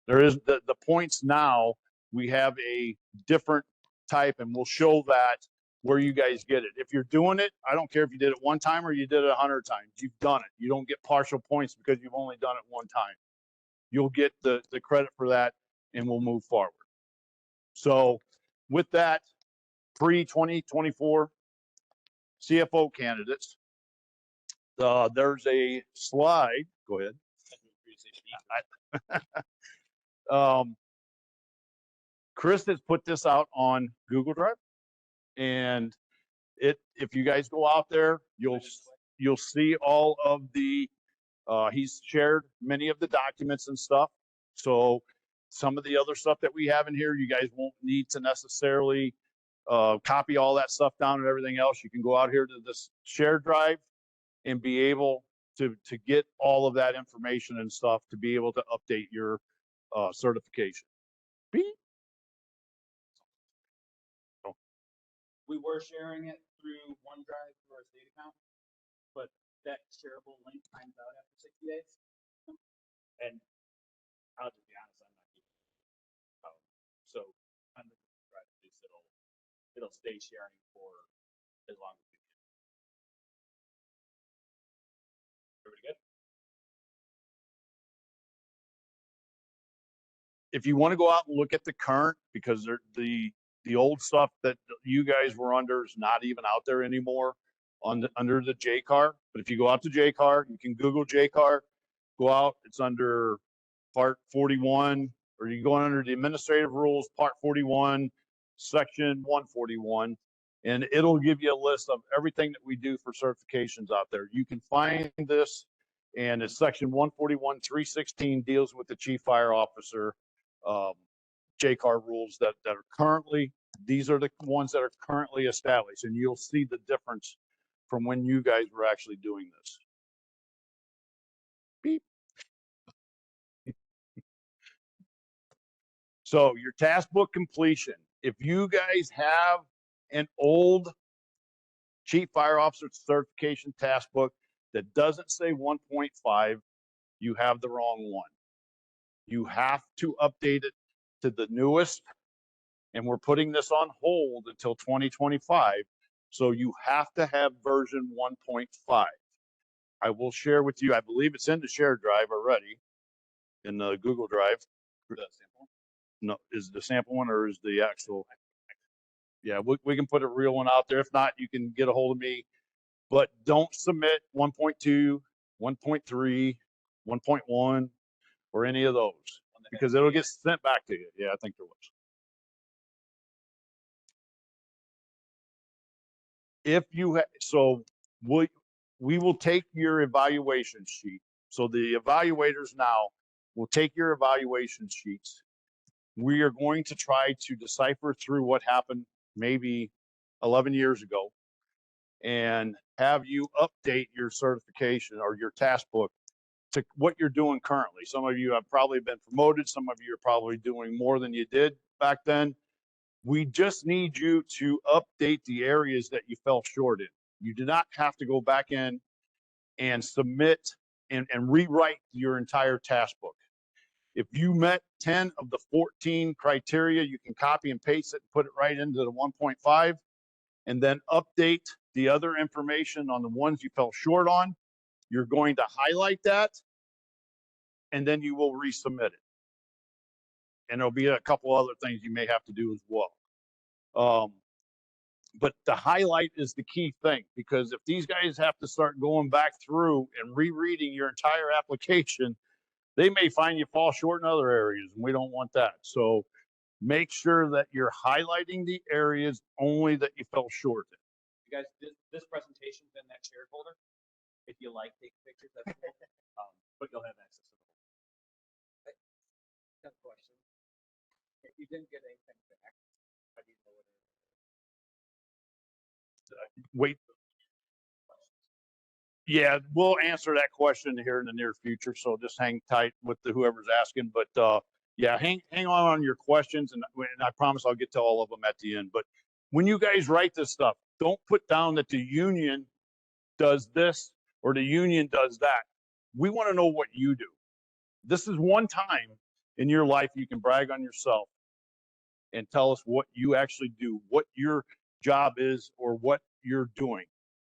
There is the points now, we have a different type, and we'll show that where you guys get it. If you're doing it, I don't care if you did it one time or you did it 100 times. You've done it. You don't get partial points because you've only done it one time. You'll get the credit for that, and we'll move forward. So with that, pre-2024 CFO candidates, there's a slide. Go ahead. Chris has put this out on Google Drive, and if you guys go out there, you'll see all of the he's shared many of the documents and stuff. So some of the other stuff that we have in here, you guys won't need to necessarily copy all that stuff down and everything else. You can go out here to this shared drive and be able to get all of that information and stuff to be able to update your certification. We were sharing it through OneDrive through our state account, but that shareable link times out after 60 days. And I'll just be honest, I'm not keeping it. So on the drive, at least it'll stay sharing for as long as we can. Everybody good? If you want to go out and look at the current, because the old stuff that you guys were under is not even out there anymore under the JCAR. But if you go out to JCAR, you can Google JCAR, go out, it's under Part 41, or you go under the administrative rules, Part 41, Section 141, and it'll give you a list of everything that we do for certifications out there. You can find this, and it's Section 141.316 deals with the Chief Fire Officer JCAR rules that are currently, these are the ones that are currently established, and you'll see the difference from when you guys were actually doing this. Beep. So your task book completion, if you guys have an old Chief Fire Officer certification task book that doesn't say 1.5, you have the wrong one. You have to update it to the newest, and we're putting this on hold until 2025. So you have to have version 1.5. I will share with you, I believe it's in the shared drive already, in the Google Drive. The sample? No, is the sample one or is the actual? Yeah, we can put a real one out there. If not, you can get a hold of me. But don't submit 1.2, 1.3, 1.1, or any of those, because it'll get sent back to you. Yeah, I think there was. If you so we will take your evaluation sheet. So the evaluators now will take your evaluation sheets. We are going to try to decipher through what happened maybe 11 years ago and have you update your certification or your task book to what you're doing currently. Some of you have probably been promoted. Some of you are probably doing more than you did back then. We just need you to update the areas that you fell short in. You do not have to go back in and submit and rewrite your entire task book. If you met 10 of the 14 criteria, you can copy and paste it and put it right into the 1.5, and then update the other information on the ones you fell short on. You're going to highlight that, and then you will resubmit it. And there'll be a couple other things you may have to do as well. But the highlight is the key thing, because if these guys have to start going back through and rereading your entire application, they may find you fall short in other areas, and we don't want that. So make sure that you're highlighting the areas only that you fell short in. You guys, this presentation's in that shared folder. If you like taking pictures, that's cool. But you'll have access to it. I have a question. If you didn't get anything back, how do you know what it is? Wait. Yeah, we'll answer that question here in the near future. So just hang tight with whoever's asking. But yeah, hang on your questions, and I promise I'll get to all of them at the end. But when you guys write this stuff, don't put down that the union does this or the union does that. We want to know what you do. This is one time in your life you can brag on yourself and tell us what you actually do, what your job is, or what you're doing.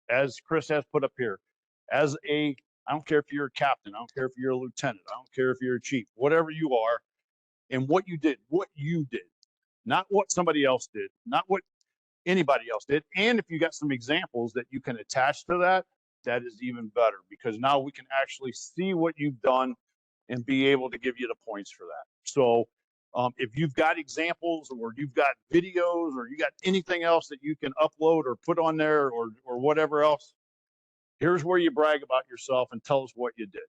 As Chris has put up here, I don't care if you're a captain, I don't care if you're a lieutenant, I don't care if you're a chief, whatever you are, and what you did, not what somebody else did, not what anybody else did. And if you got some examples that you can attach to that, that is even better, because now we can actually see what you've done and be able to give you the points for that. So if you've got examples, or you've got videos, or you got anything else that you can upload or put on there, or whatever else, here's where you brag about yourself and tell us what you did.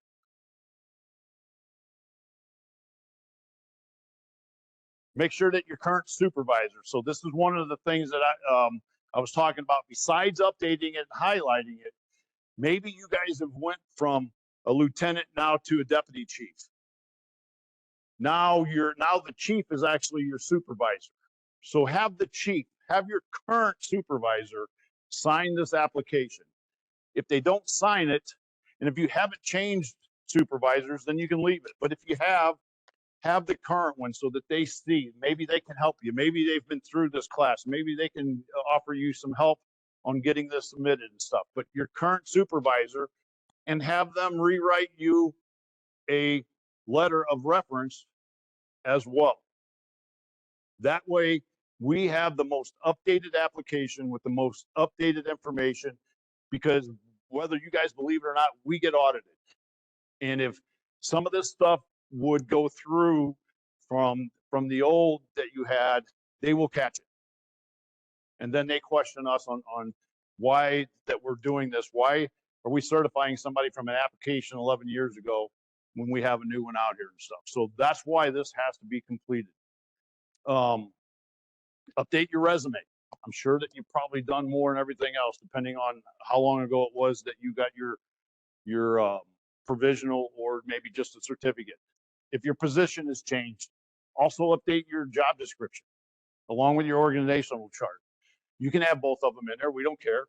Make sure that your current supervisor. So this is one of the things that I was talking about. Besides updating it and highlighting it, maybe you guys have went from a lieutenant now to a deputy chief. Now the chief is actually your supervisor. So have your current supervisor sign this application. If they don't sign it, and if you haven't changed supervisors, then you can leave it. But if you have the current one so that they see, maybe they can help you. Maybe they've been through this class. Maybe they can offer you some help on getting this submitted and stuff. But your current supervisor, and have them rewrite you a letter of reference as well. That way we have the most updated application with the most updated information, because whether you guys believe it or not, we get audited. And if some of this stuff would go through from the old that you had, they will catch it. And then they question us on why that we're doing this. Why are we certifying somebody from an application 11 years ago when we have a new one out here and stuff? So that's why this has to be completed. Update your resume. I'm sure that you've probably done more and everything else, depending on how long ago it was that you got your provisional, or maybe just a certificate. If your position has changed, also update your job description along with your organizational chart. You can have both of them in there. We don't care.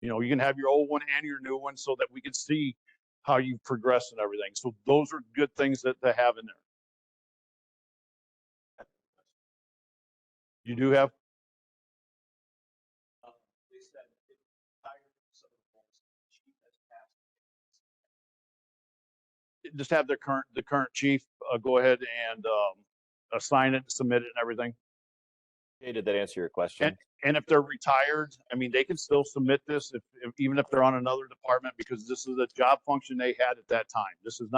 You can have your old one and your new one so that we can see how you progress and everything. So those are good things that they have in there. You do have? Just have the current chief go ahead and assign it, submit it, and everything. Okay, did that answer your question? And if they're retired, I mean, they can still submit this even if they're on another department, because this is a job function they had at that time. This is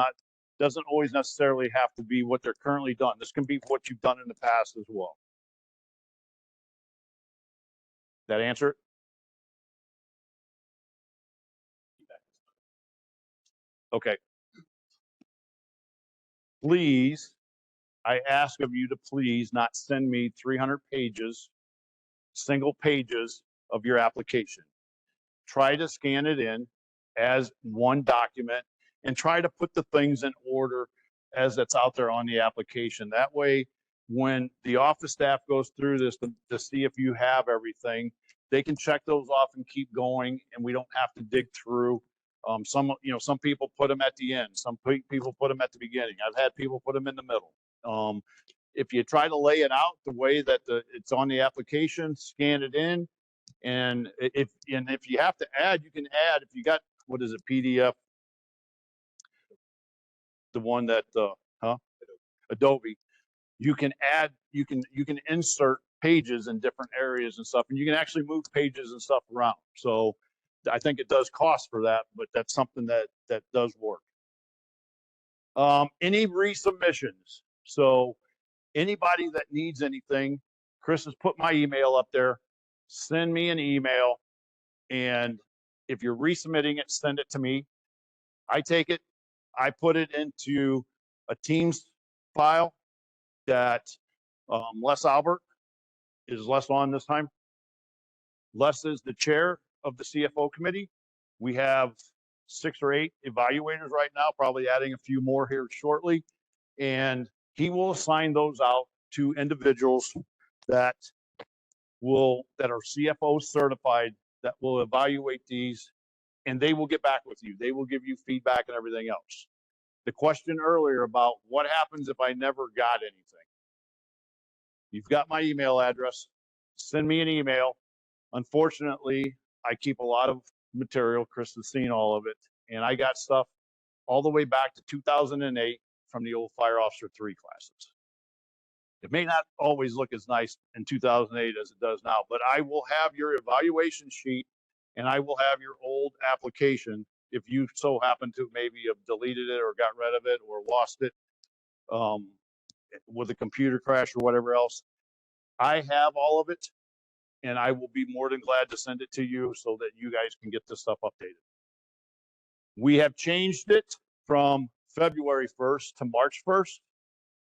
doesn't always necessarily have to be what they're currently done. This can be what you've done in the past as well. That answer it? Okay. Please, I ask of you to please not send me 300 pages, single pages of your application. Try to scan it in as one document and try to put the things in order as that's out there on the application. That way, when the office staff goes through this to see if you have everything, they can check those off and keep going, and we don't have to dig through. Some people put them at the end. Some people put them at the beginning. I've had people put them in the middle. If you try to lay it out the way that it's on the application, scan it in, and if you have to add, you can add. If you got, what is it, PDF, the one that Adobe, you can add, you can insert pages in different areas and stuff, and you can actually move pages and stuff around. So I think it does cost for that, but that's something that does work. Any resubmissions. So anybody that needs anything, Chris has put my email up there. Send me an email, and if you're resubmitting it, send it to me. I take it, I put it into a Teams file that Les Albert is less on this time. Les is the chair of the CFO committee. We have 6 or 8 evaluators right now, probably adding a few more here shortly. And he will assign those out to individuals that are CFO certified, that will evaluate these, and they will get back with you. They will give you feedback and everything else. the question earlier about what happens if I never got anything. You've got my email address. Send me an email. Unfortunately, I keep a lot of material. Chris has seen all of it. And I got stuff all the way back to 2008 from the old Fire Officer 3 classes. It may not always look as nice in 2008 as it does now, but I will have your evaluation sheet and I will have your old application if you so happen to maybe have deleted it or got rid of it or lost it with a computer crash or whatever else. I have all of it and I will be more than glad to send it to you so that you guys can get this stuff updated. We have changed it from February 1st to March 1st.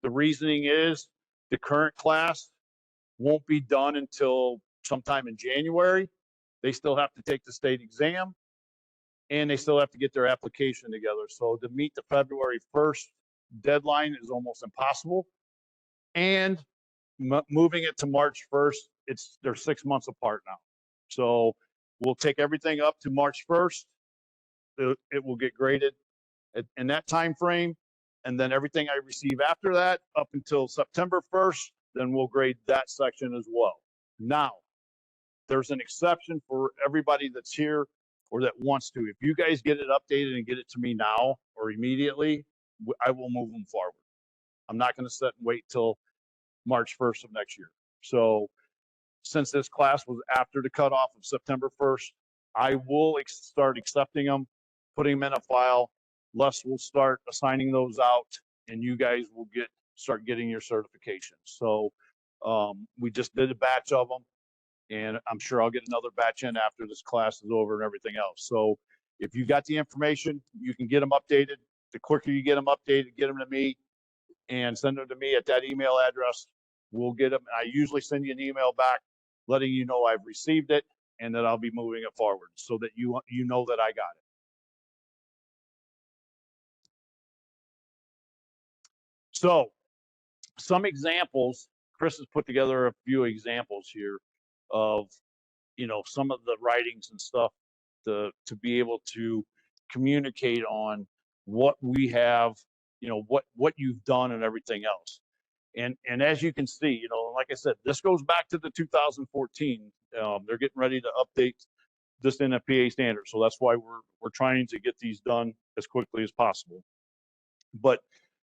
The reasoning is the current class won't be done until sometime in January. They still have to take the state exam and they still have to get their application together. So to meet the February 1st deadline is almost impossible. And moving it to March 1st, they're 6 months apart now. So we'll take everything up to March 1st. It will get graded in that time frame. And then everything I receive after that up until September 1st, then we'll grade that section as well. Now, there's an exception for everybody that's here or that wants to. If you guys get it updated and get it to me now or immediately, I will move them forward. I'm not going to sit and wait till March 1st of next year. So since this class was after the cutoff of September 1st, I will start accepting them, putting them in a file. Les will start assigning those out and you guys will start getting your certifications. So we just did a batch of them and I'm sure I'll get another batch in after this class is over and everything else. So if you got the information, you can get them updated. The quicker you get them updated, get them to me and send them to me at that email address. We'll get them. I usually send you an email back letting you know I've received it and that I'll be moving it forward so that you know that I got it. So some examples, Chris has put together a few examples here of, some of the writings and stuff to be able to communicate on what we have, what you've done and everything else. And as you can see, like I said, this goes back to the 2014. They're getting ready to update this NFPA standard. So that's why we're trying to get these done as quickly as possible. But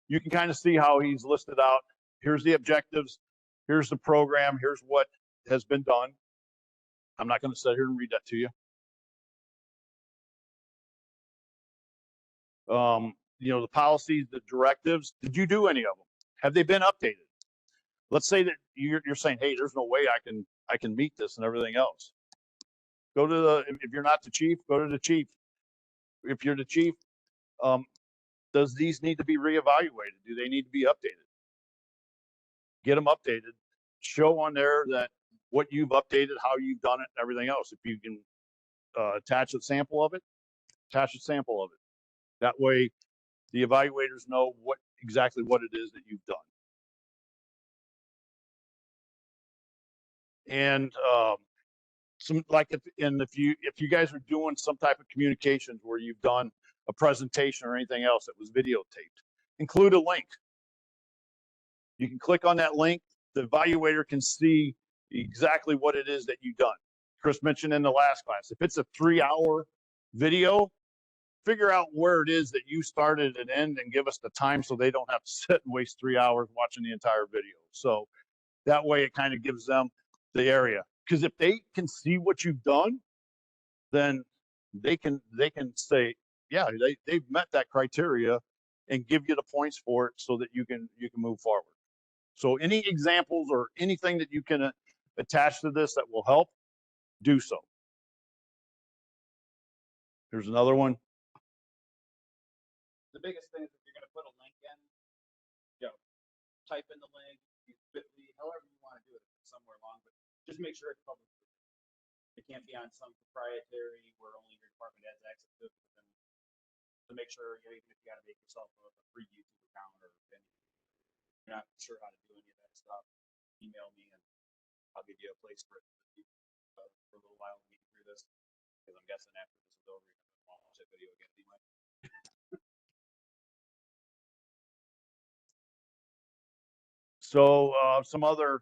you can kind of see how he's listed out. Here's the objectives. Here's the program. Here's what has been done. I'm not going to sit here and read that to you. The policies, the directives, did you do any of them? Have they been updated? Let's say that you're saying, hey, there's no way I can meet this and everything else. Go to if you're not the chief, go to the chief. If you're the chief, does these need to be reevaluated? Do they need to be updated? Get them updated. Show on there that what you've updated, how you've done it, and everything else. If you can attach a sample of it, attach a sample of it. That way, the evaluators know exactly what it is that you've done. And if you guys are doing some type of communications where you've done a presentation or anything else that was videotaped, include a link. You can click on that link. The evaluator can see exactly what it is that you've done. Chris mentioned in the last class, if it's a 3-hour video, figure out where it is that you started and end and give us the time so they don't have to sit and waste 3 hours watching the entire video. So that way it kind of gives them the area. Because if they can see what you've done, then they can say, yeah, they've met that criteria and give you the points for it so that you can move forward. So any examples or anything that you can attach to this that will help, do so. Here's another one. The biggest thing is if you're going to put a link in, type in the link, Bitly, however you want to do it, somewhere along, but just make sure it's public. It can't be on some proprietary where only your department has access to it. To make sure, even if you got to make yourself a free YouTube account or if you're not sure how to do any of that stuff, email me and I'll give you a place for it for a little while to get through this. Because I'm guessing after this is over, you're going to watch that video again anyway. So some other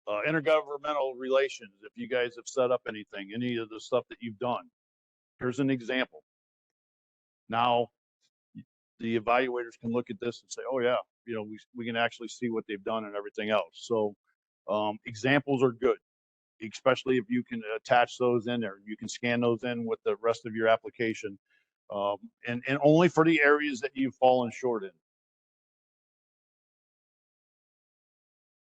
intergovernmental relations, if you guys have set up anything, any of the stuff that you've done. Here's an example. Now, the evaluators can look at this and say, oh yeah, we can actually see what they've done and everything else. So examples are good, especially if you can attach those in there. You can scan those in with the rest of your application, and only for the areas that you've fallen short in.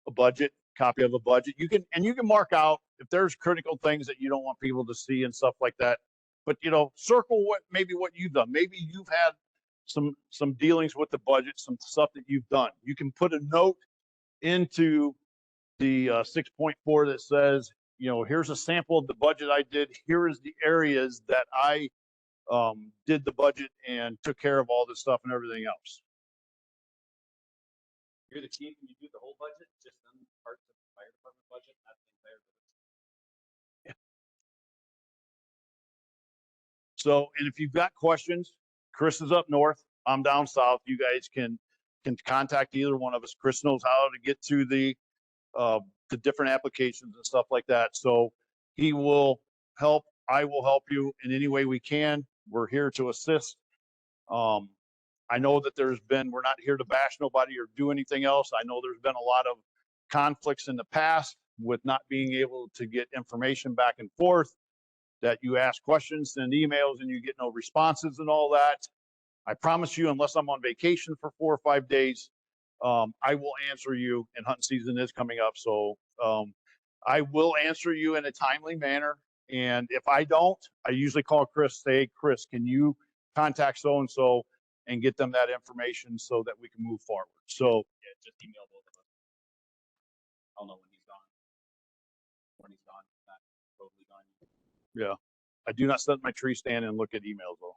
A budget, copy of a budget. You can mark out if there's critical things that you don't want people to see and stuff like that. But circle what you've done. Maybe you've had some dealings with the budget, some stuff that you've done. You can put a note into the 6.4 that says, here's a sample of the budget I did. Here is the areas that I did the budget and took care of all this stuff and everything else. You're the chief and you do the whole budget, just them parts of the fire department budget, not the entire budget. So, and if you've got questions, Chris is up north, I'm down south. You guys can contact either one of us. Chris knows how to get to the different applications and stuff like that. So he will help. I will help you in any way we can. We're here to assist. I know that we're not here to bash nobody or do anything else. I know there's been a lot of conflicts in the past with not being able to get information back and forth, that you ask questions and emails and you get no responses and all that. I promise you, unless I'm on vacation for 4 or 5 days, I will answer you, and hunting season is coming up. So I will answer you in a timely manner. And if I don't, I usually call Chris, say, Chris, can you contact so-and-so and get them that information so that we can move forward. So Yeah, just email both of us. I'll know when he's gone. When he's gone, not totally gone. yeah, I do not set my tree stand and look at emails though.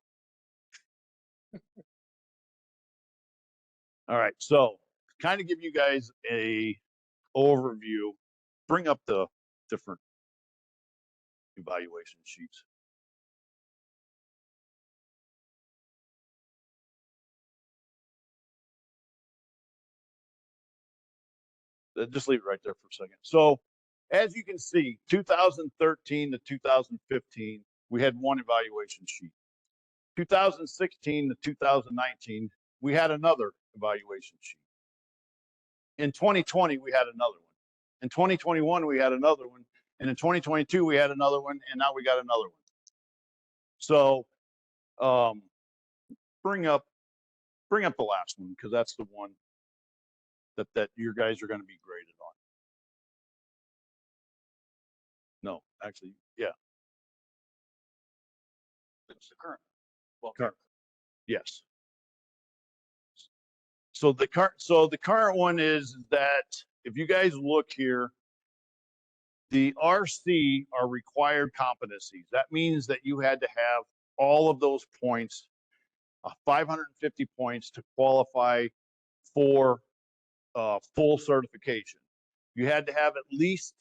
All right, so kind of give you guys a overview, bring up the different evaluation sheets. Just leave it right there for a second. So as you can see, 2013 to 2015, we had one evaluation sheet. 2016 to 2019, we had another evaluation sheet. In 2020, we had another one. In 2021, we had another one. And in 2022, we had another one. And now we got another one. So bring up the last one, because that's the one that your guys are going to be graded on. No, actually, yeah. It's the current. Well, Current. Yes. So the current one is that if you guys look here, the RC are required competencies. That means that you had to have all of those points, 550 points to qualify for full certification. You had to have at least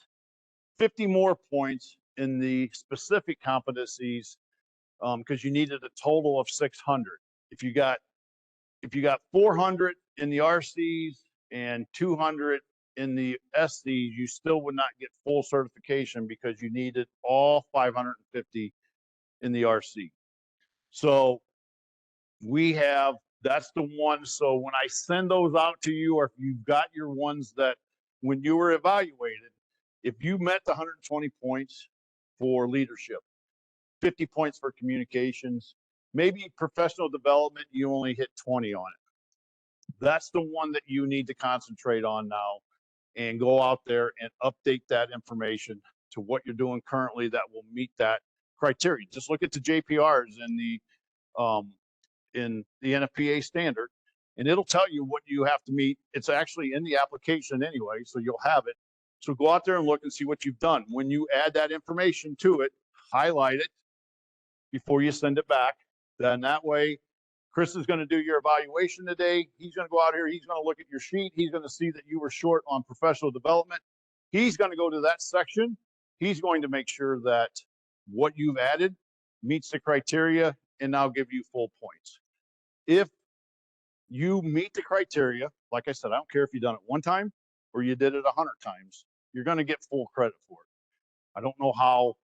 50 more points in the specific competencies, because you needed a total of 600. If you got 400 in the RCs and 200 in the SCs, you still would not get full certification because you needed all 550 in the RC. So that's the one. So when I send those out to you, or if you've got your ones that when you were evaluated, if you met the 120 points for leadership, 50 points for communications, maybe professional development, you only hit 20 on it. That's the one that you need to concentrate on now and go out there and update that information to what you're doing currently that will meet that criteria. Just look at the JPRs in the NFPA standard, and it'll tell you what you have to meet. It's actually in the application anyway, so you'll have it. So go out there and look and see what you've done. When you add that information to it, highlight it before you send it back. Then that way, Chris is going to do your evaluation today. He's going to go out here. He's going to look at your sheet. He's going to see that you were short on professional development. He's going to go to that section. He's going to make sure that what you've added meets the criteria and now give you full points. If you meet the criteria, like I said, I don't care if you done it one time or you did it 100 times, you're going to get full credit for it. I don't know how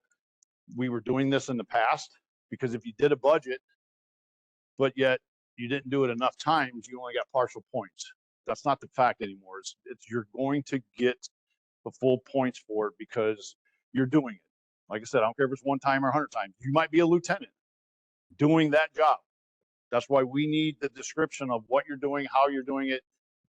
we were doing this in the past, because if you did a budget, but yet you didn't do it enough times, you only got partial points. That's not the fact anymore. It's you're going to get the full points for it because you're doing it. Like I said, I don't care if it's one time or 100 times. You might be a lieutenant doing that job. That's why we need the description of what you're doing, how you're doing it,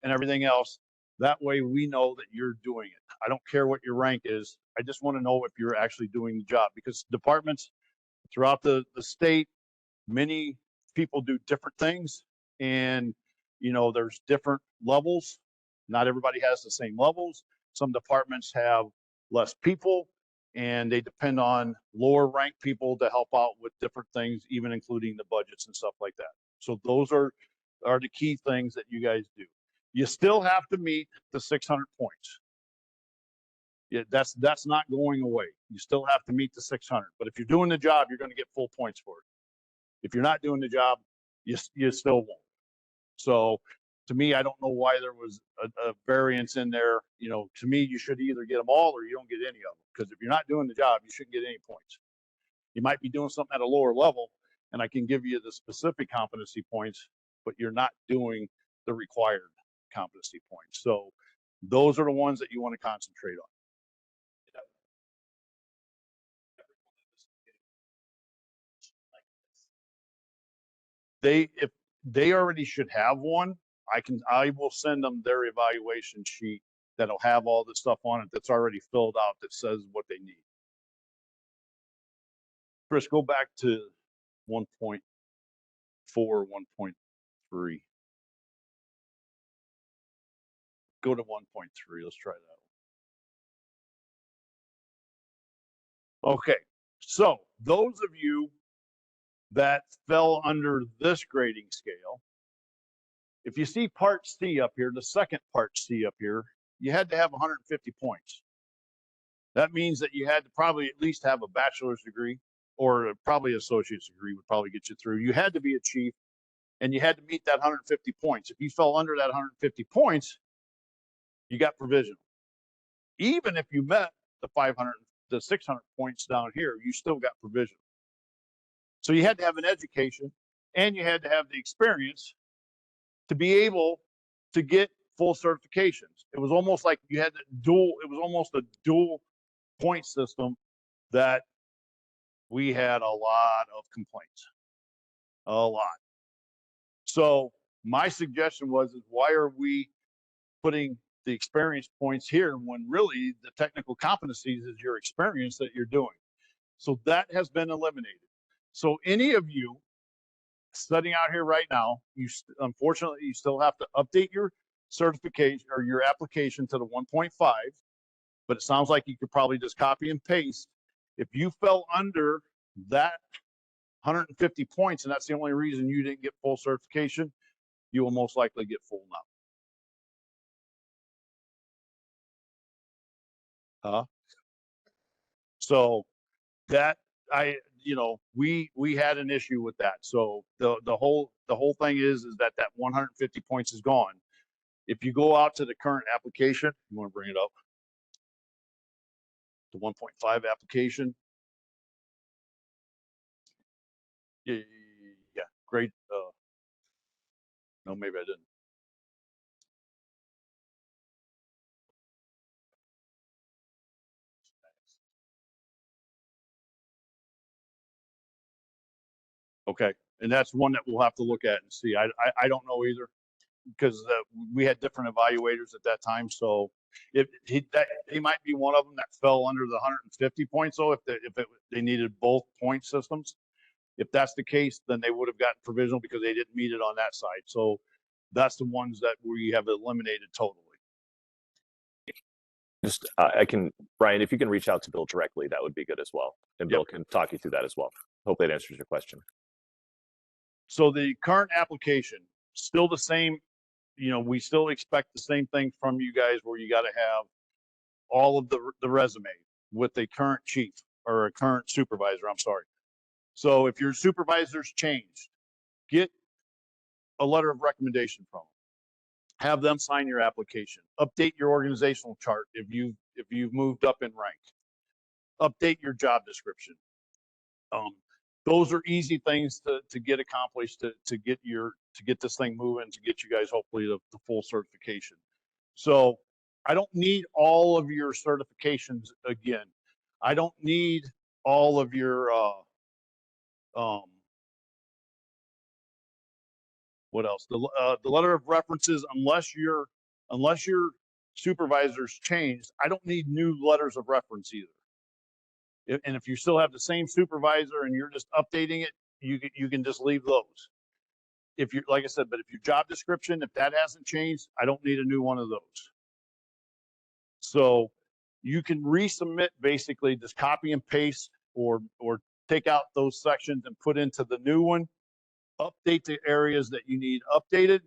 and everything else. That way we know that you're doing it. I don't care what your rank is. I just want to know if you're actually doing the job, because departments throughout the state, many people do different things, and there's different levels. Not everybody has the same levels. Some departments have less people, and they depend on lower ranked people to help out with different things, even including the budgets and stuff like that. So those are the key things that you guys do. You still have to meet the 600 points. Yeah, that's not going away. You still have to meet the 600. But if you're doing the job, you're going to get full points for it. If you're not doing the job, you still won't. So to me, I don't know why there was a variance in there. To me, you should either get them all or you don't get any of them. Because if you're not doing the job, you shouldn't get any points. You might be doing something at a lower level, and I can give you the specific competency points, but you're not doing the required competency points. So those are the ones that you want to concentrate on. If they already should have one, I will send them their evaluation sheet that'll have all the stuff on it that's already filled out that says what they need. Chris, go back to 1.4, 1.3. Go to 1.3. Let's try that. Okay, so those of you that fell under this grading scale, if you see part C up here, the second part C up here, you had to have 150 points. That means that you had to probably at least have a bachelor's degree, or probably associate's degree would probably get you through. You had to be a chief, and you had to meet that 150 points. If you fell under that 150 points, you got provisional. Even if you met the 500, the 600 points down here, you still got provisional. So you had to have an education, and you had to have the experience to be able to get full certifications. It was almost like you had it was almost a dual point system that we had a lot of complaints. A lot. So my suggestion was, why are we putting the experience points here when really the technical competencies is your experience that you're doing? So that has been eliminated. So any of you studying out here right now, unfortunately, you still have to update your certification or your application to the 1.5, but it sounds like you could probably just copy and paste. If you fell under that 150 points, and that's the only reason you didn't get full certification, you will most likely get full now. So that we had an issue with that. So the whole thing is that 150 points is gone. If you go out to the current application, you want to bring it up, the 1.5 application. Yeah, great. No, maybe I didn't. Okay, and that's one that we'll have to look at and see. I don't know either, because we had different evaluators at that time. So he might be one of them that fell under the 150 points. So if they needed both point systems, if that's the case, then they would have gotten provisional because they didn't meet it on that side. So that's the ones that we have eliminated totally. Just, Brian, if you can reach out to Bill directly, that would be good as well. And Bill can talk you through that as well. Hope that answers your question. So the current application, still the same, we still expect the same thing from you guys, where you got to have all of the resume with the current chief or a current supervisor, I'm sorry. So if your supervisor's changed, get a letter of recommendation from them. have them sign your application. Update your organizational chart if you've moved up in rank. Update your job description. Those are easy things to get accomplished to get this thing moving, to get you guys hopefully the full certification. So I don't need all of your certifications again. I don't need all of your what else? The letter of references, unless your supervisor's changed. I don't need new letters of reference either. And if you still have the same supervisor and you're just updating it, you can just leave those. If you're, like I said, but if your job description, if that hasn't changed, I don't need a new one of those. So you can resubmit, basically just copy and paste or take out those sections and put into the new one, update the areas that you need updated,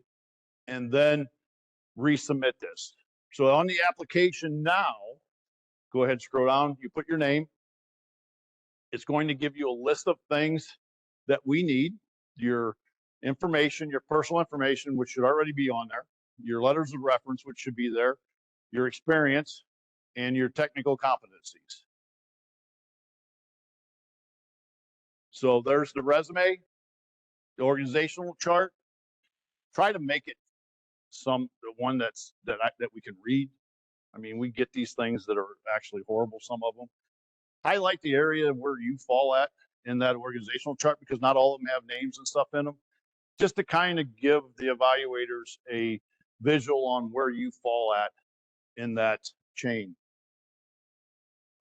and then resubmit this. So on the application now, go ahead, scroll down, you put your name. It's going to give you a list of things that we need, your information, your personal information, which should already be on there, your letters of reference, which should be there, your experience, and your technical competencies. So there's the resume, the organizational chart. Try to make it one that we can read. I mean, we get these things that are actually horrible, some of them. Highlight the area where you fall at in that organizational chart, because not all of them have names and stuff in them, just to kind of give the evaluators a visual on where you fall at in that chain.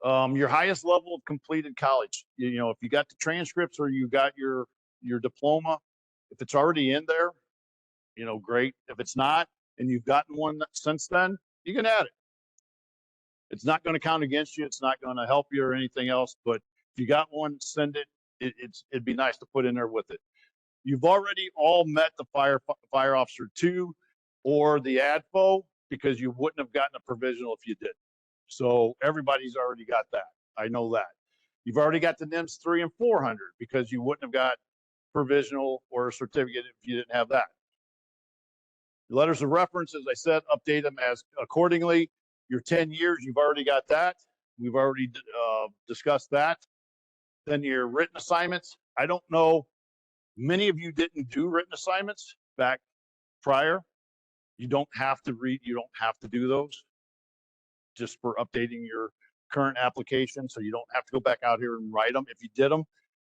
Your highest level of completed college, you know, if you got the transcripts or you got your diploma, if it's already in there, you know, great. If it's not, and you've gotten one since then, you can add it. It's not going to count against you. It's not going to help you or anything else. But if you got one, send it. It'd be nice to put in there with it. You've already all met the fire officer 2 or the ADFO, because you wouldn't have gotten a provisional if you did. So everybody's already got that. I know that. You've already got the NIMS 3 and 400, because you wouldn't have got provisional or a certificate if you didn't have that. Your letters of reference, as I said, update them as accordingly. Your 10 years, you've already got that. We've already discussed that. Then your written assignments. I don't know, many of you didn't do written assignments back prior. You don't have to read, you don't have to do those, just for updating your current application. So you don't have to go back out here and write them. If you did them,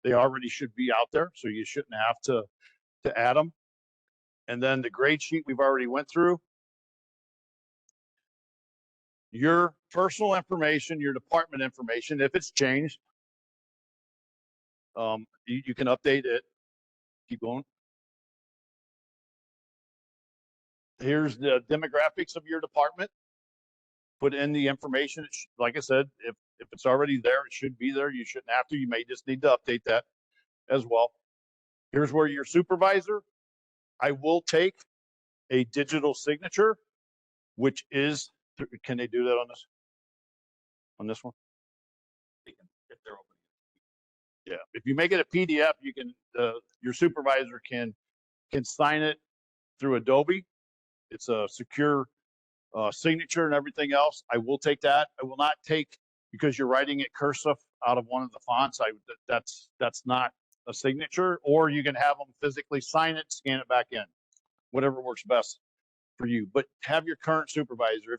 they already should be out there. So you shouldn't have to add them. And then the grade sheet we've already went through. Your personal information, your department information, if it's changed, you can update it. Keep going. Here's the demographics of your department. Put in the information. Like I said, if it's already there, it should be there. You shouldn't have to. You may just need to update that as well. Here's where your supervisor. I will take a digital signature, which is, can they do that on this? On this one? If they're open. Yeah, if you make it a PDF, you can, your supervisor can sign it through Adobe. It's a secure signature and everything else. I will take that. I will not take, because you're writing it cursive out of one of the fonts. That's not a signature. Or you can have them physically sign it, scan it back in, whatever works best for you. But have your current supervisor.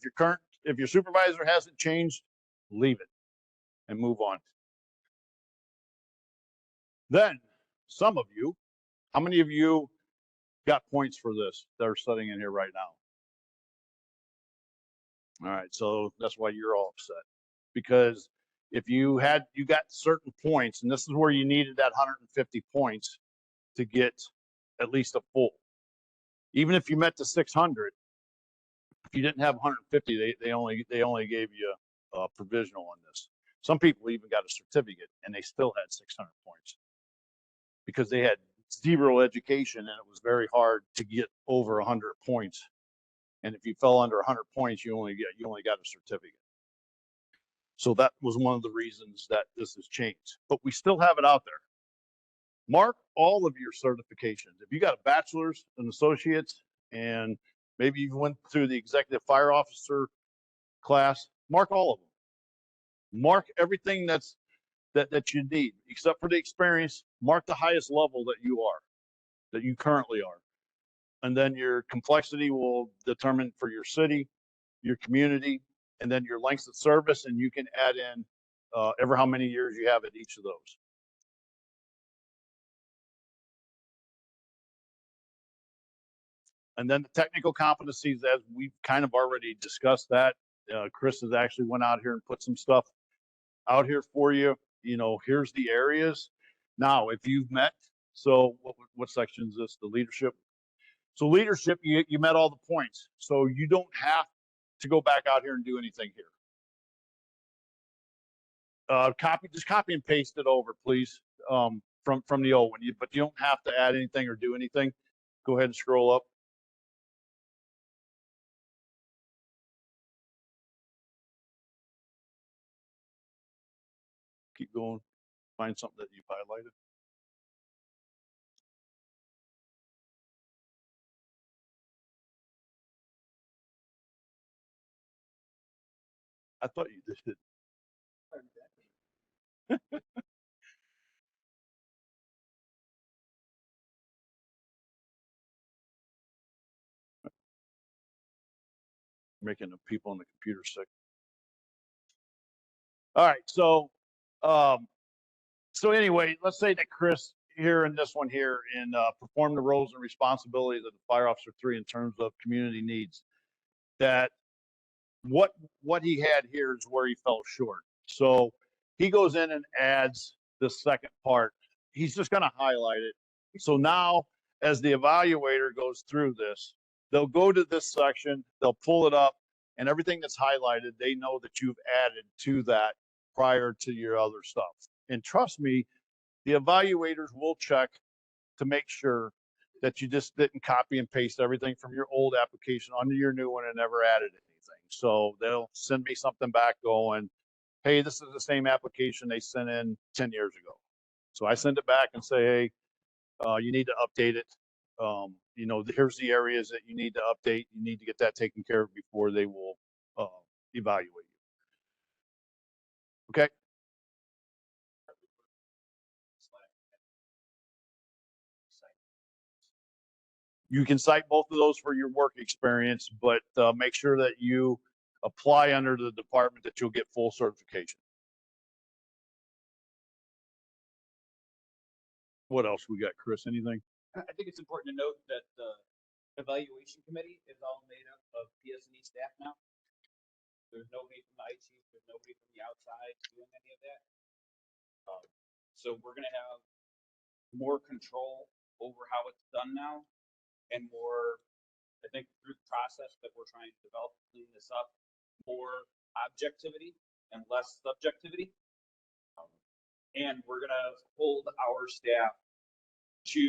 If your supervisor hasn't changed, leave it and move on. Then, some of you, how many of you got points for this that are sitting in here right now? All right, so that's why you're all upset, because if you got certain points, and this is where you needed that 150 points to get at least a full. Even if you met the 600, if you didn't have 150, they only gave you a provisional on this. Some people even got a certificate and they still had 600 points, because they had zero education and it was very hard to get over 100 points. And if you fell under 100 points, you only got a certificate. So that was one of the reasons that this has changed. But we still have it out there. Mark all of your certifications. If you got a bachelor's, an associate's, and maybe you went through the executive fire officer class, mark all of them. Mark everything that you need, except for the experience. Mark the highest level that you currently are. And then your complexity will determine for your city, your community, and then your lengths of service, and you can add in ever how many years you have at each of those. And then the technical competencies, as we've kind of already discussed that. Chris has actually went out here and put some stuff out here for you. You know, here's the areas. Now, if you've met, so what section is this? The leadership. So leadership, you met all the points. So you don't have to go back out here and do anything here. Just copy and paste it over, please, from the old one. But you don't have to add anything or do anything. Go ahead and scroll up. Keep going. Find something that you've highlighted. I thought you did. Making the people on the computer sick. All right, so anyway, let's say that Chris here in this one here in perform the roles and responsibilities of the fire officer 3 in terms of community needs. That what he had here is where he fell short. So he goes in and adds the second part. He's just going to highlight it. So now, as the evaluator goes through this, they'll go to this section, they'll pull it up, and everything that's highlighted, they know that you've added to that prior to your other stuff. And trust me, the evaluators will check to make sure that you just didn't copy and paste everything from your old application onto your new one and never added anything. So they'll send me something back going, hey, this is the same application they sent in 10 years ago. So I send it back and say, hey, you need to update it. You know, here's the areas that you need to update. You need to get that taken care of before they will evaluate you. Okay. You can cite both of those for your work experience, but make sure that you apply under the department that you'll get full certification. What else we got, Chris? Anything? I think it's important to note that the evaluation committee is all made up of PS&E staff now. There's nobody from the IT, there's nobody from the outside doing any of that. So we're going to have more control over how it's done now, and more, I think, through the process that we're trying to develop, clean this up, more objectivity and less subjectivity. And we're going to hold our staff to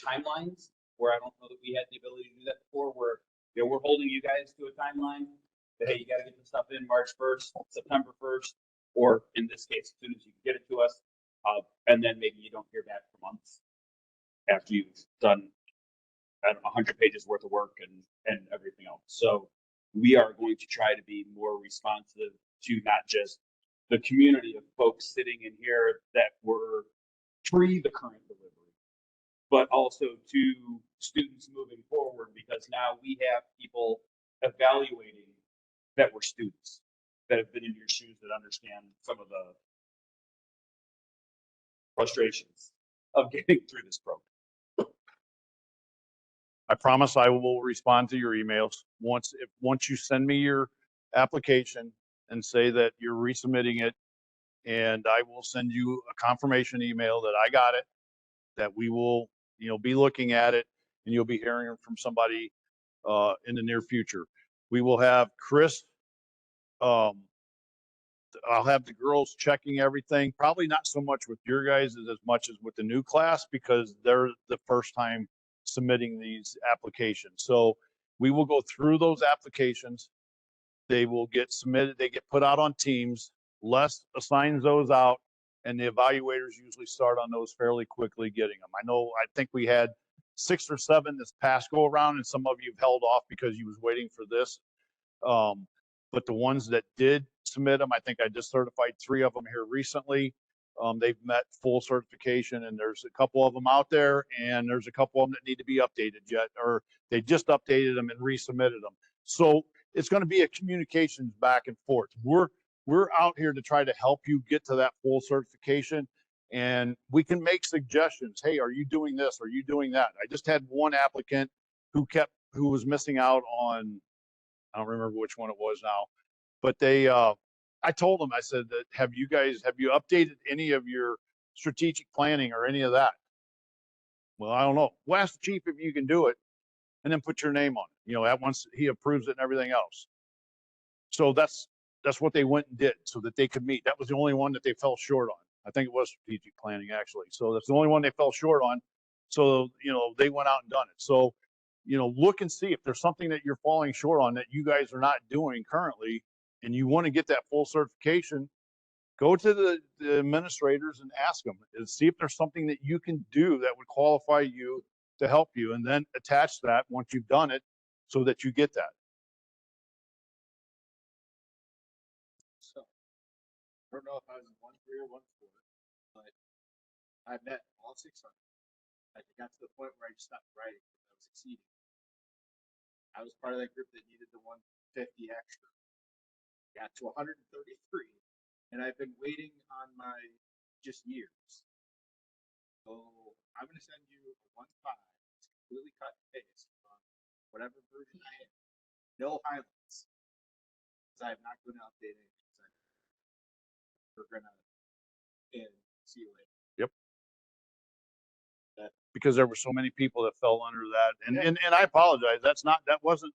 timelines where I don't know that we had the ability to do that before, where we're holding you guys to a timeline that, hey, you got to get this stuff in March 1st, September 1st, or in this case, as soon as you can get it to us. And then maybe you don't hear back for months after you've done 100 pages worth of work and everything else. So we are going to try to be more responsive to not just the community of folks sitting in here that were pre the current delivery, but also to students moving forward, because now we have people evaluating that were students that have been in your shoes, that understand some of the frustrations of getting through this program. I promise I will respond to your emails once you send me your application and say that you're resubmitting it, and I will send you a confirmation email that I got it, that we will, be looking at it, and you'll be hearing from somebody in the near future. We will have Chris. I'll have the girls checking everything, probably not so much with your guys as much as with the new class, because they're the first time submitting these applications. So we will go through those applications. They will get submitted. They get put out on teams. Les assigns those out, and the evaluators usually start on those fairly quickly getting them. I think we had 6 or 7 this past go around, and some of you have held off because you was waiting for this. But the ones that did submit them, I think I just certified 3 of them here recently. They've met full certification, and there's a couple of them out there, and there's a couple of them that need to be updated yet, or they just updated them and resubmitted them. So it's going to be a communications back and forth. We're out here to try to help you get to that full certification, and we can make suggestions. Hey, are you doing this? Are you doing that? I just had one applicant who was missing out on, I don't remember which one it was now, but I told them, I said that, have you updated any of your strategic planning or any of that? Well, I don't know. Well, ask the chief if you can do it, and then put your name on it. At once he approves it and everything else. So that's what they went and did so that they could meet. That was the only one that they fell short on. I think it was strategic planning, actually. So that's the only one they fell short on. So, they went out and done it. So, look and see if there's something that you're falling short on that you guys are not doing currently, and you want to get that full certification. Go to the administrators and ask them and see if there's something that you can do that would qualify you to help you, and then attach that once you've done it so that you get that. So, I don't know if I was in 1-3 or 1-4, but I met all 600. I got to the point where I just stopped writing because I was exceeding. I was part of that group that needed the 150 extra. Got to 133, and I've been waiting on my just years. So I'm going to send you a 1.5. It's completely cut and paste on whatever version I am. No highlights. Because I'm not going to update anything. We're going to see you later. Because there were so many people that fell under that, and I apologize. That wasn't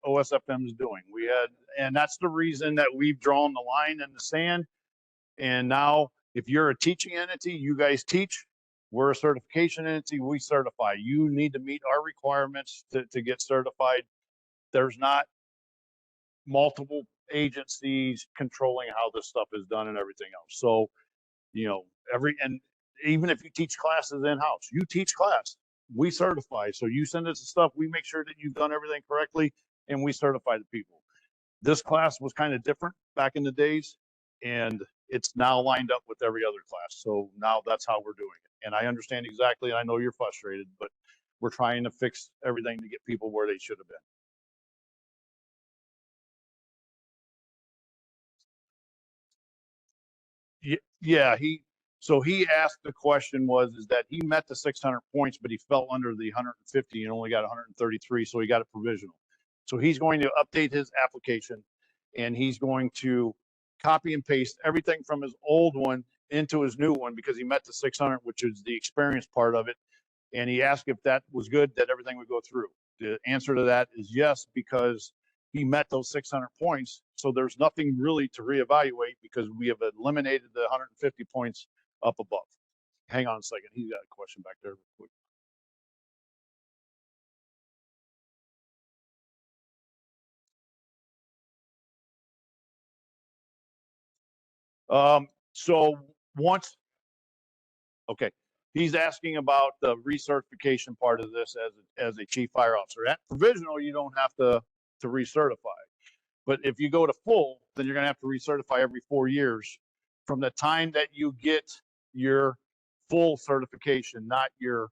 OSFM's doing. And that's the reason that we've drawn the line in the sand. And now, if you're a teaching entity, you guys teach. We're a certification entity. We certify. You need to meet our requirements to get certified. There's not multiple agencies controlling how this stuff is done and everything else. So, and even if you teach classes in-house, you teach class, we certify. So you send us the stuff, we make sure that you've done everything correctly, and we certify the people. This class was kind of different back in the days, and it's now lined up with every other class. So now that's how we're doing it. And I understand exactly, and I know you're frustrated, but we're trying to fix everything to get people where they should have been. Yeah, he asked, the question is that he met the 600 points, but he fell under the 150 and only got 133, so he got a provisional. So he's going to update his application, and he's going to copy and paste everything from his old one into his new one because he met the 600, which is the experience part of it. And he asked if that was good, that everything would go through. The answer to that is yes, because he met those 600 points. So there's nothing really to reevaluate because we have eliminated the 150 points up above. Hang on a second. He's got a question back there. So okay, he's asking about the recertification part of this as a chief fire officer. At provisional, you don't have to recertify. But if you go to full, then you're going to have to recertify every 4 years from the time that you get your full certification, not your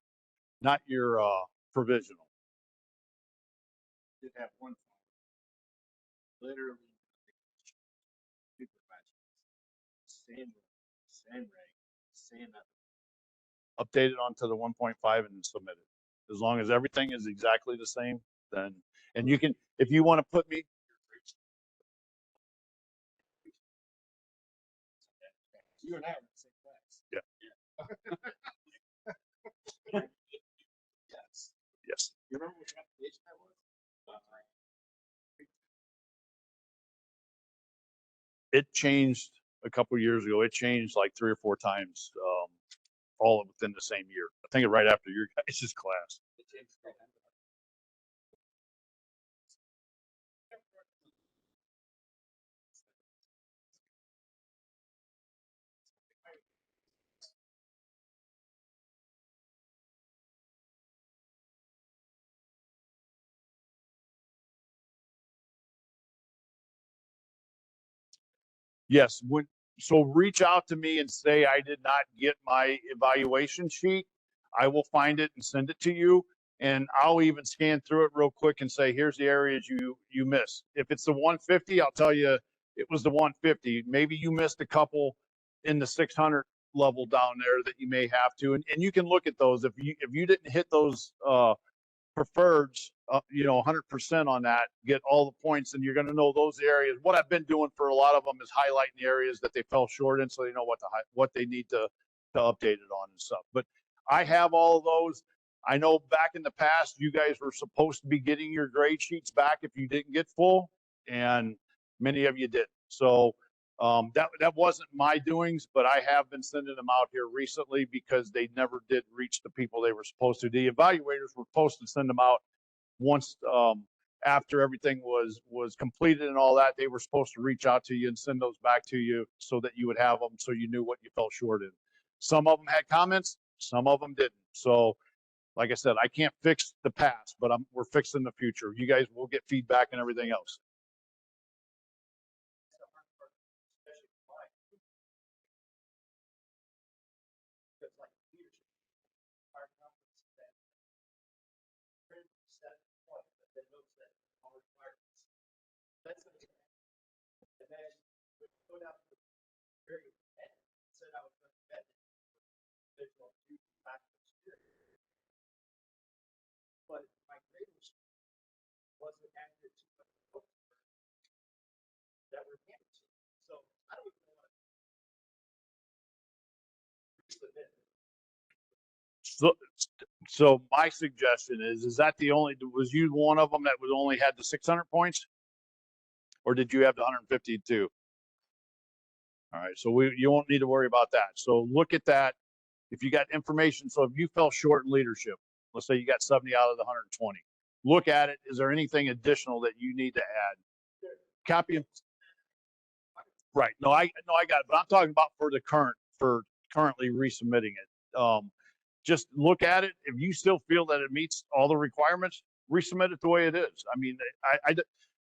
provisional. Did have one literally same rank, same method. Update it onto the 1.5 and submit it. As long as everything is exactly the same, then, and you can, if you want to put me, You and I were in the same class. Yeah. Yes. Yes. You remember which application that was? It changed a couple of years ago. It changed like 3 or 4 times, all within the same year. I think right after your guys' class. It changed the program. Yes, so reach out to me and say I did not get my evaluation sheet. I will find it and send it to you. And I'll even scan through it real quick and say, here's the areas you missed. If it's the 150, I'll tell you it was the 150. Maybe you missed a couple in the 600 level down there that you may have to. And you can look at those. If you didn't hit those preferreds, 100% on that, get all the points, and you're going to know those areas. What I've been doing for a lot of them is highlighting the areas that they fell short in, so they know what they need to update it on and stuff. But I have all of those. I know back in the past, you guys were supposed to be getting your grade sheets back if you didn't get full, and many of you didn't. So that wasn't my doings, but I have been sending them out here recently because they never did reach the people they were supposed to. The evaluators were supposed to send them out once after everything was completed and all that. They were supposed to reach out to you and send those back to you so that you would have them, so you knew what you fell short in. Some of them had comments, some of them didn't. So like I said, I can't fix the past, but we're fixing the future. You guys will get feedback and everything else. But my grade wasn't accurate to what the books that were handed to me. So I don't even want to submit. So my suggestion is that was you one of them that was only had the 600 points, or did you have the 152? All right, so you won't need to worry about that. So look at that. If you got information, so if you fell short in leadership, let's say you got 70 out of the 120, look at it. Is there anything additional that you need to add? Copy. Right. No, I got it. But I'm talking about for currently resubmitting it. Just look at it. If you still feel that it meets all the requirements, resubmit it the way it is. I mean,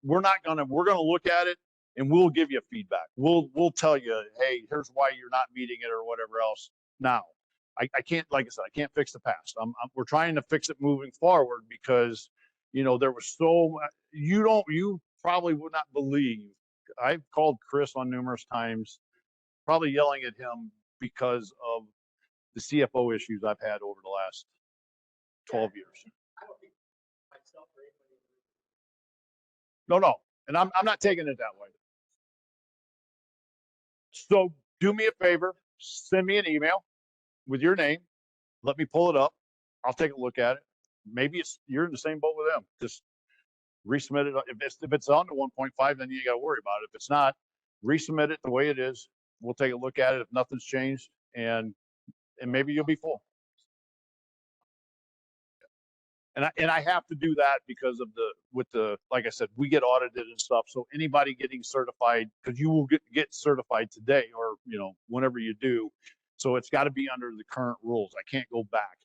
we're going to look at it and we'll give you feedback. We'll tell you, hey, here's why you're not meeting it or whatever else. Now, I can't, like I said, I can't fix the past. We're trying to fix it moving forward because, there was you probably would not believe. I've called Chris on numerous times, probably yelling at him because of the CFO issues I've had over the last 12 years. I don't think myself or anybody. No. And I'm not taking it that way. So do me a favor, send me an email with your name. Let me pull it up. I'll take a look at it. Maybe you're in the same boat with them. Just resubmit it. If it's on to 1.5, then you got to worry about it. If it's not, resubmit it the way it is. We'll take a look at it if nothing's changed, and maybe you'll be full. And I have to do that because of like I said, we get audited and stuff. So anybody getting certified, because you will get certified today or whenever you do. So it's got to be under the current rules. I can't go back.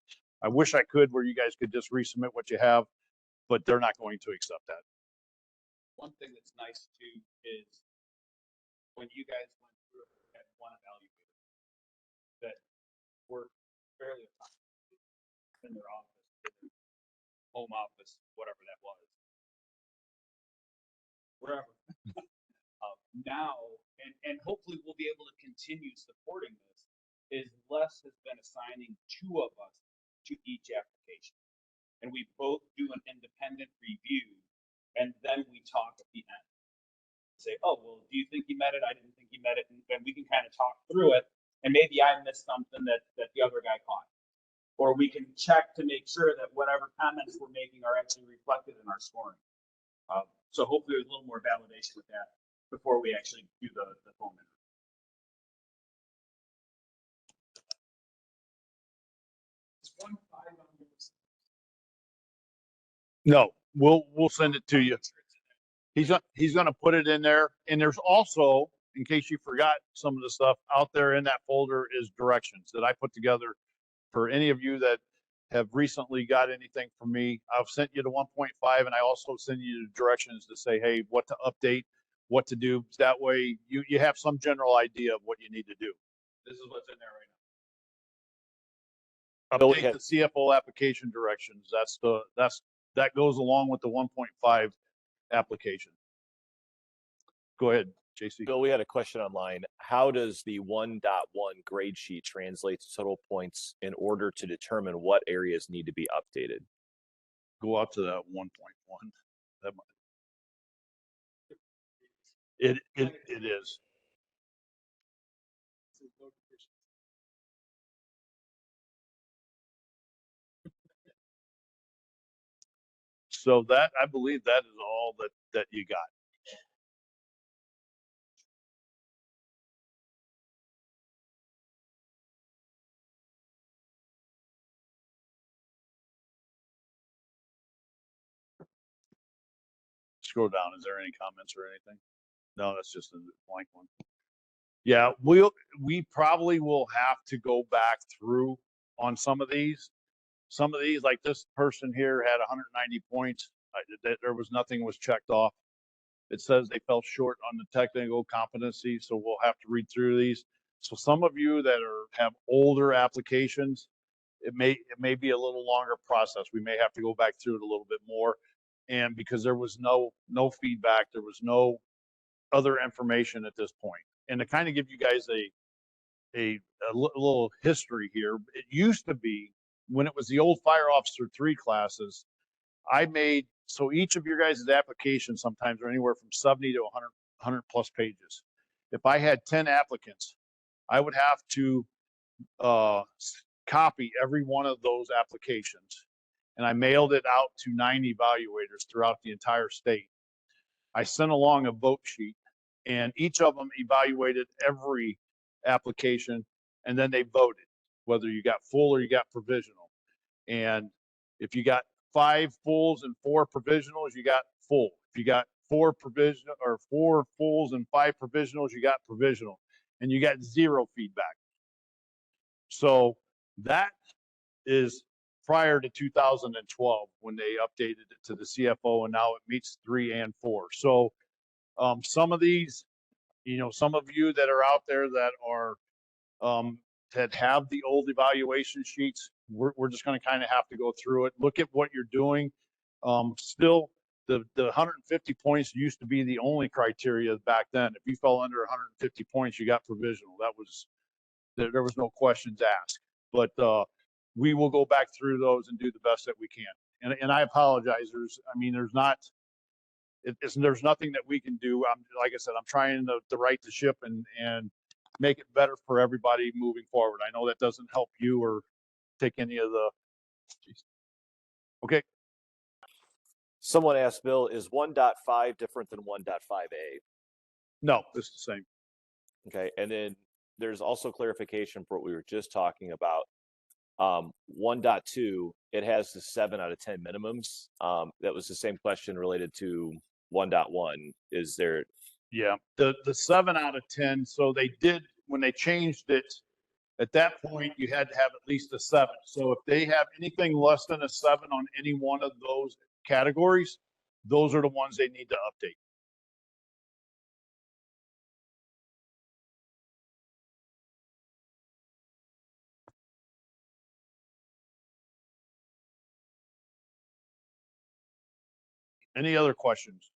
I wish I could, where you guys could just resubmit what you have, but they're not going to accept that. One thing that's nice too is when you guys went through it, you had one evaluator that worked fairly autonomously in their office, in their home office, whatever that was, wherever. Now, and hopefully we'll be able to continue supporting this, is Les has been assigning 2 of us to each application. And we both do an independent review, and then we talk at the end. Say, oh, well, do you think you met it? I didn't think you met it. And we can kind of talk through it. And maybe I missed something that the other guy caught. Or we can check to make sure that whatever comments we're making are actually reflected in our scoring. So hopefully there's a little more validation with that before we actually do the phone interview. No, we'll send it to you. He's going to put it in there. And there's also, in case you forgot, some of the stuff out there in that folder is directions that I put together for any of you that have recently got anything from me. I've sent you to 1.5, and I also send you the directions to say, hey, what to update, what to do. That way you have some general idea of what you need to do. This is what's in there right Bill, we Update had- the CFO application directions. That goes along with the 1.5 application. Go ahead, JC. Bill, we had a question online. How does the 1.1 grade sheet translate to total points in order to determine what areas need to be updated? Go out to that 1.1. That might. It is. now. So that, I believe that is all that you got. Scroll down. Is there any comments or anything? No, that's just a blank one. Yeah, we probably will have to go back through on some of these. Some of these, like this person here had 190 points. There was nothing was checked off. It says they fell short on the technical competency, so we'll have to read through these. So some of you that have older applications, it may be a little longer process. We may have to go back through it a little bit more. And because there was no feedback, there was no other information at this point. And to kind of give you guys a little history here, it used to be when it was the old Fire Officer 3 classes, so each of your guys' applications sometimes are anywhere from 70 to 100 plus pages. If I had 10 applicants, I would have to copy every one of those applications. And I mailed it out to 9 evaluators throughout the entire state. I sent along a vote sheet, and each of them evaluated every application, and then they voted, whether you got full or you got provisional. And if you got 5 fulls and 4 provisionals, you got full. If you got 4 fulls and 5 provisionals, you got provisional, and you got 0 feedback. So that is prior to 2012 when they updated it to the CFO, and now it meets 3 and 4. So some of these, some of you that are out there that are that have the old evaluation sheets, we're just going to kind of have to go through it, look at what you're doing. Still, the 150 points used to be the only criteria back then. If you fell under 150 points, you got provisional. There was no questions asked. But we will go back through those and do the best that we can. And I apologize. There's nothing that we can do. Like I said, I'm trying to right the ship and make it better for everybody moving forward. I know that doesn't help you or take any of the. Okay. Someone asked, Bill, is 1.5 different than 1.5A? No, it's the same. Okay. And then there's also clarification for what we were just talking about. 1.2, it has the 7 out of 10 minimums. That was the same question related to 1.1. Is there? Yeah, the 7 out of 10. So they did, when they changed it, at that point you had to have at least a 7. So if they have anything less than a 7 on any one of those categories, those are the ones they need to update. Any other questions?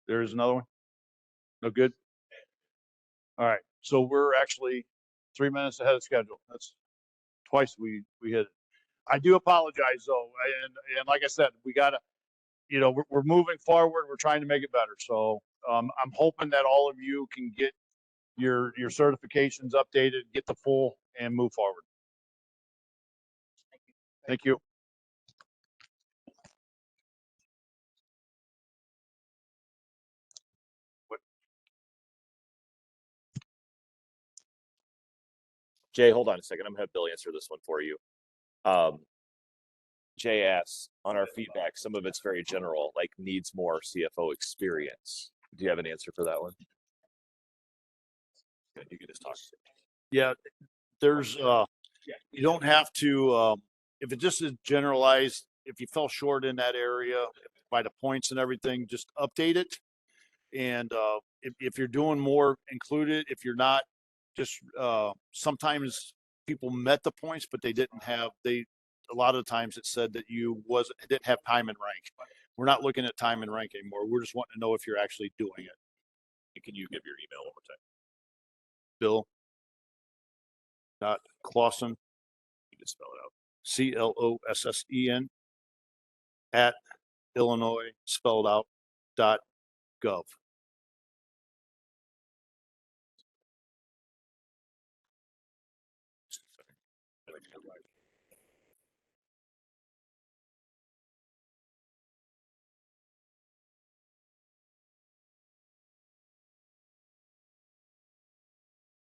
There's another one. No good. All right. So we're actually 3 minutes ahead of schedule. That's twice we hit it. I do apologize though. And like I said, we gotta, we're moving forward. We're trying to make it better. So I'm hoping that all of you can get your certifications updated, get the full, and move forward. Thank you. Jay, hold on a second. I'm gonna have Bill answer this one for you. Jay asks, on our feedback, some of it's very general, like needs more CFO experience. Do you have an answer for that one? Yeah, you can just talk. Yeah, there's you don't have to if it just is generalized if you fell short in that area by the points and everything, just update it. And if you're doing more, include it. If you're not, just sometimes people met the points, but they didn't have, a lot of times it said that didn't have time and rank. We're not looking at time and rank anymore. We're just wanting to know if you're actually doing it. And can you give your email one more time? Bill. Clausen, You can spell it out. CLOSSEN at Illinois spelled out .gov.